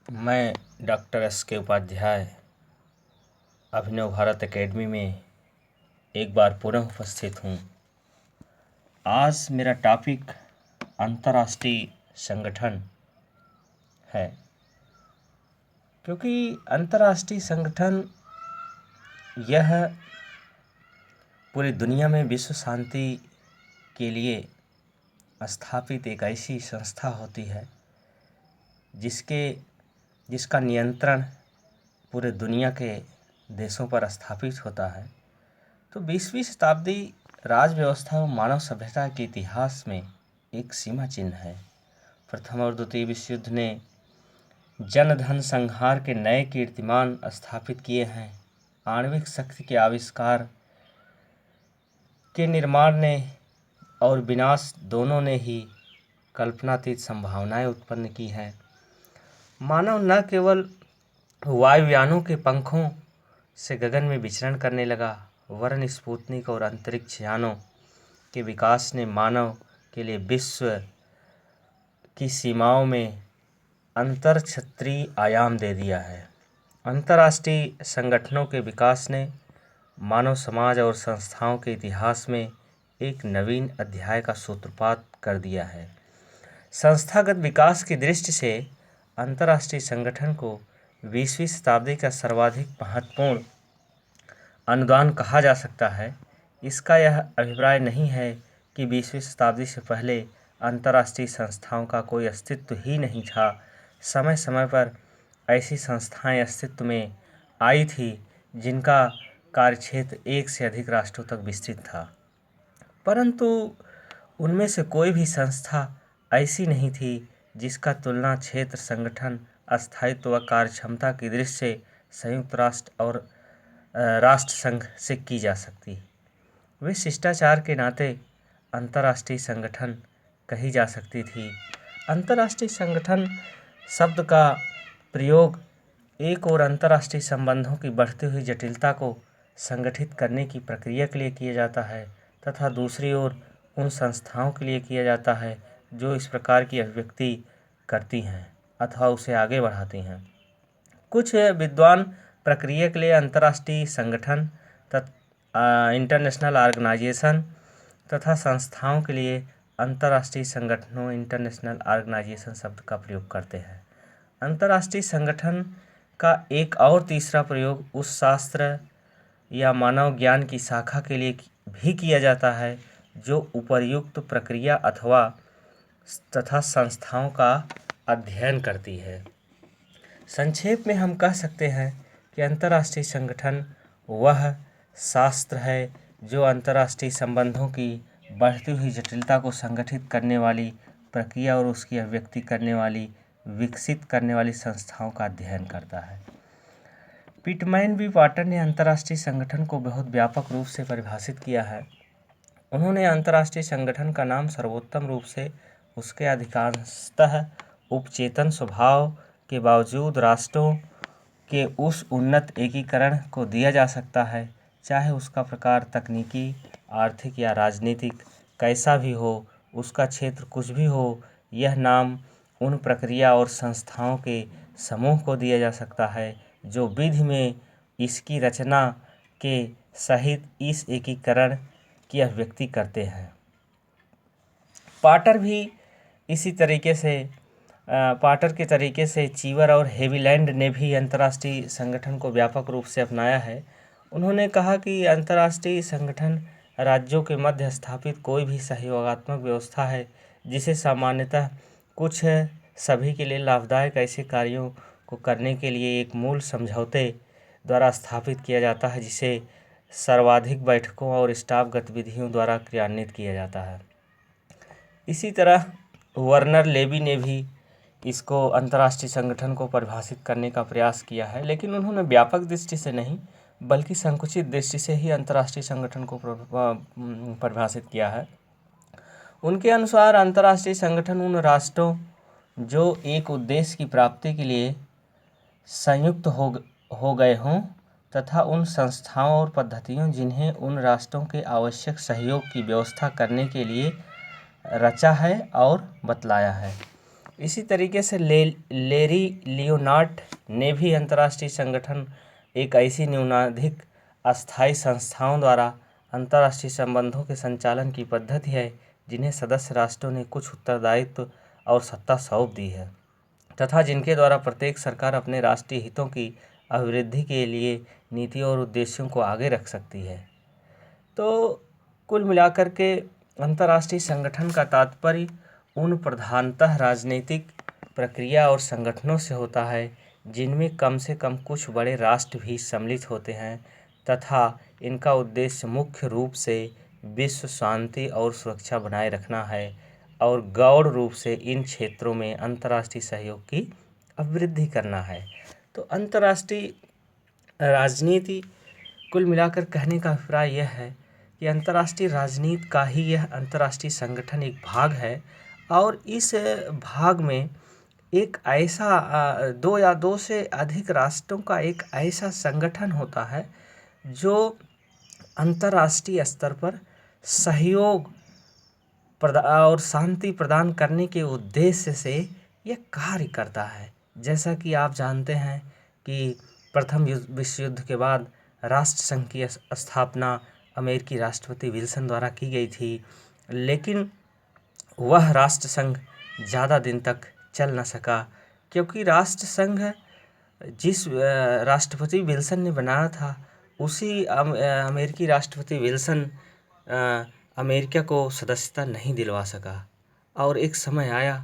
मैं doctor S के उपाध्याय अभिनव Bharat academy में एक बार पुनः उपस्थित हूँ। आज मेरा टॉपिक अंतर्राष्ट्रीय संगठन है, क्योंकि अंतर्राष्ट्रीय संगठन यह पूरी दुनिया में विश्व शांति के लिए स्थापित एक ऐसी संस्था होती है जिसका नियंत्रण पूरे दुनिया के देशों पर स्थापित होता है। तो 20वीं शताब्दी राज व्यवस्था और मानव सभ्यता के इतिहास में एक सीमा चिन्ह है। प्रथम और द्वितीय विश्व युद्ध ने जनधन संहार के नए कीर्तिमान स्थापित किए हैं। आणविक शक्ति के आविष्कार के निर्माण ने और विनाश दोनों ने ही कल्पनातीत संभावनाएं उत्पन्न की हैं। मानव न केवल वायुयानों के पंखों से गगन में विचरण करने लगा, वरन स्पुतनिक और अंतरिक्ष यानों के विकास ने मानव के लिए विश्व की सीमाओं में अंतरक्षत्रीय आयाम दे दिया है। अंतर्राष्ट्रीय संगठनों के विकास ने मानव समाज और संस्थाओं के इतिहास में एक नवीन अध्याय का सूत्रपात कर दिया है। संस्थागत विकास की दृष्टि से अंतर्राष्ट्रीय संगठन को 20वीं शताब्दी का सर्वाधिक महत्वपूर्ण अनुदान कहा जा सकता है। इसका यह अभिप्राय नहीं है कि 20वीं शताब्दी से पहले अंतर्राष्ट्रीय संस्थाओं का कोई अस्तित्व ही नहीं था। समय समय पर ऐसी संस्थाएं अस्तित्व में आई थी जिनका कार्यक्षेत्र एक से अधिक राष्ट्रों तक विस्तृत था, परंतु उनमें से कोई भी संस्था ऐसी नहीं थी जिसका तुलना क्षेत्र, संगठन, स्थायित्व व कार्यक्षमता की दृष्टि से संयुक्त राष्ट्र और राष्ट्र संघ से की जा सकती। वे शिष्टाचार के नाते अंतर्राष्ट्रीय संगठन कही जा सकती थी। अंतर्राष्ट्रीय संगठन शब्द का प्रयोग एक और अंतर्राष्ट्रीय संबंधों की बढ़ती हुई जटिलता को संगठित करने की प्रक्रिया के लिए किया जाता है तथा दूसरी ओर उन संस्थाओं के लिए किया जाता है जो इस प्रकार की अभिव्यक्ति करती हैं अथवा उसे आगे बढ़ाती हैं। कुछ विद्वान प्रक्रिया के लिए अंतर्राष्ट्रीय संगठन इंटरनेशनल ऑर्गेनाइजेशन तथा संस्थाओं के लिए अंतर्राष्ट्रीय संगठनों इंटरनेशनल ऑर्गेनाइजेशन शब्द का प्रयोग करते हैं। अंतर्राष्ट्रीय संगठन का एक और तीसरा प्रयोग उस शास्त्र या मानव ज्ञान की शाखा के लिए भी किया जाता है जो उपर्युक्त प्रक्रिया तथा संस्थाओं का अध्ययन करती है। संक्षेप में हम कह सकते हैं कि अंतर्राष्ट्रीय संगठन वह शास्त्र है जो अंतर्राष्ट्रीय संबंधों की बढ़ती हुई जटिलता को संगठित करने वाली प्रक्रिया और उसकी अभिव्यक्ति करने वाली, विकसित करने वाली संस्थाओं का अध्ययन करता है। पिटमैन बी पाटर ने अंतर्राष्ट्रीय संगठन को बहुत व्यापक रूप से परिभाषित किया है। उन्होंने अंतर्राष्ट्रीय संगठन का नाम सर्वोत्तम रूप से उसके अधिकांशतः उपचेतन स्वभाव के बावजूद राष्ट्रों के उस उन्नत एकीकरण को दिया जा सकता है, चाहे उसका प्रकार तकनीकी, आर्थिक या राजनीतिक कैसा भी हो, उसका क्षेत्र कुछ भी हो। यह नाम उन प्रक्रिया और संस्थाओं के समूह को दिया जा सकता है जो विधि में इसकी रचना के सहित इस एकीकरण की अभिव्यक्ति करते हैं। पाटर के तरीके से चीवर और हेविलैंड ने भी अंतर्राष्ट्रीय संगठन को व्यापक रूप से अपनाया है। उन्होंने कहा कि अंतर्राष्ट्रीय संगठन राज्यों के मध्य स्थापित कोई भी सहयोगात्मक व्यवस्था है जिसे सामान्यतः कुछ सभी के लिए लाभदायक ऐसे कार्यों को करने के लिए एक मूल समझौते द्वारा स्थापित किया जाता है जिसे सर्वाधिक बैठकों और स्टाफ गतिविधियों द्वारा क्रियान्वित किया जाता है। इसी तरह वर्नर लेवी ने भी इसको अंतर्राष्ट्रीय संगठन को परिभाषित करने का प्रयास किया है, लेकिन उन्होंने व्यापक दृष्टि से नहीं बल्कि संकुचित दृष्टि से ही अंतर्राष्ट्रीय संगठन को परिभाषित किया है। उनके अनुसार अंतर्राष्ट्रीय संगठन उन राष्ट्रों जो एक उद्देश्य की प्राप्ति के लिए संयुक्त हो गए हों तथा उन संस्थाओं और पद्धतियों जिन्हें उन राष्ट्रों के आवश्यक सहयोग की व्यवस्था करने के लिए रचा है और बतलाया है। इसी तरीके से लेरी लियोनार्ड ने भी अंतर्राष्ट्रीय संगठन एक ऐसी न्यूनाधिक अस्थायी संस्थाओं द्वारा अंतर्राष्ट्रीय संबंधों के संचालन की पद्धति है जिन्हें सदस्य राष्ट्रों ने कुछ उत्तरदायित्व और सत्ता सौंप दी है तथा जिनके द्वारा प्रत्येक सरकार अपने राष्ट्रीय हितों की अभिवृद्धि के लिए नीतियों और उद्देश्यों को आगे रख सकती है। तो कुल मिलाकर के अंतर्राष्ट्रीय संगठन का तात्पर्य उन प्रधानतः राजनीतिक प्रक्रिया और संगठनों से होता है जिनमें कम से कम कुछ बड़े राष्ट्र भी सम्मिलित होते हैं तथा इनका उद्देश्य मुख्य रूप से विश्व शांति और सुरक्षा बनाए रखना है और गौण रूप से इन क्षेत्रों में अंतर्राष्ट्रीय सहयोग की अभिवृद्धि करना है। तो अंतर्राष्ट्रीय राजनीति कुल मिलाकर कहने का अभिप्राय यह है कि अंतर्राष्ट्रीय राजनीति का ही यह अंतर्राष्ट्रीय संगठन एक भाग है और इस भाग में एक ऐसा दो या दो से अधिक राष्ट्रों का एक ऐसा संगठन होता है जो अंतर्राष्ट्रीय स्तर पर सहयोग और शांति प्रदान करने के उद्देश्य से यह कार्य करता है। जैसा कि आप जानते हैं कि प्रथम विश्व युद्ध के बाद राष्ट्र संघ की स्थापना अमेरिकी राष्ट्रपति विल्सन द्वारा की गई थी, लेकिन वह राष्ट्र संघ ज़्यादा दिन तक चल न सका क्योंकि राष्ट्र संघ जिस राष्ट्रपति विल्सन ने बनाया था उसी अमेरिकी राष्ट्रपति विल्सन अमेरिका को सदस्यता नहीं दिलवा सका और एक समय आया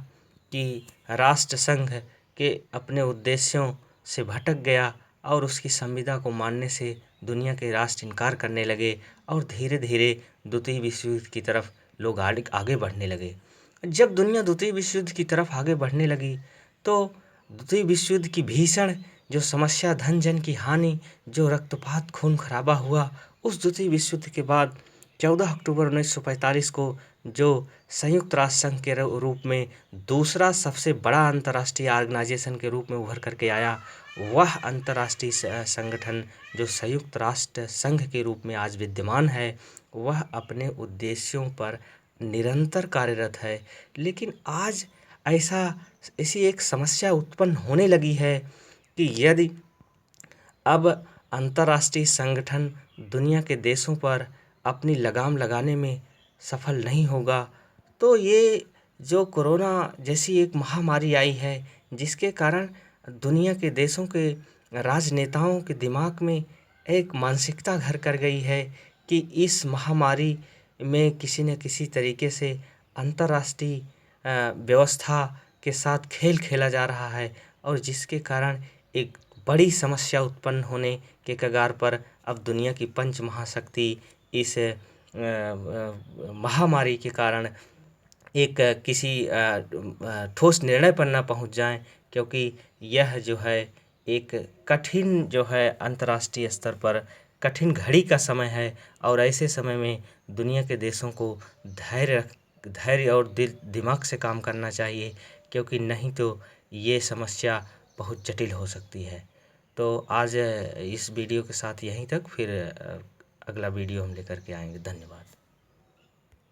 कि राष्ट्र संघ के अपने उद्देश्यों से भटक गया और उसकी संविदा को मानने से दुनिया के राष्ट्र इनकार करने लगे और धीरे धीरे द्वितीय विश्व युद्ध की तरफ लोग आगे बढ़ने लगे। जब दुनिया द्वितीय विश्व युद्ध की तरफ आगे बढ़ने लगी तो द्वितीय विश्व युद्ध की भीषण जो समस्या, धन जन की हानि, जो रक्तपात, खून खराबा हुआ, उस द्वितीय विश्व युद्ध के बाद 14 अक्टूबर 1945 को जो संयुक्त राष्ट्र संघ के रूप में दूसरा सबसे बड़ा अंतर्राष्ट्रीय ऑर्गेनाइजेशन के रूप में उभर करके आया, वह अंतर्राष्ट्रीय संगठन जो संयुक्त राष्ट्र संघ के रूप में आज विद्यमान है, वह अपने उद्देश्यों पर निरंतर कार्यरत है। लेकिन आज ऐसी एक समस्या उत्पन्न होने लगी है कि यदि अब अंतर्राष्ट्रीय संगठन दुनिया के देशों पर अपनी लगाम लगाने में सफल नहीं होगा तो ये जो कोरोना जैसी एक महामारी आई है जिसके कारण दुनिया के देशों के राजनेताओं के दिमाग में एक मानसिकता घर कर गई है कि इस महामारी में किसी न किसी तरीके से अंतर्राष्ट्रीय व्यवस्था के साथ खेल खेला जा रहा है और जिसके कारण एक बड़ी समस्या उत्पन्न होने के कगार पर अब दुनिया की पंच महाशक्ति इस महामारी के कारण एक किसी ठोस निर्णय पर न पहुंच जाएं, क्योंकि यह जो है एक कठिन जो है अंतर्राष्ट्रीय स्तर पर कठिन घड़ी का समय है और ऐसे समय में दुनिया के देशों को धैर्य और दिमाग से काम करना चाहिए, क्योंकि नहीं तो ये समस्या बहुत जटिल हो सकती है। तो आज इस वीडियो के साथ यहीं तक, फिर अगला वीडियो हम लेकर के आएंगे। धन्यवाद।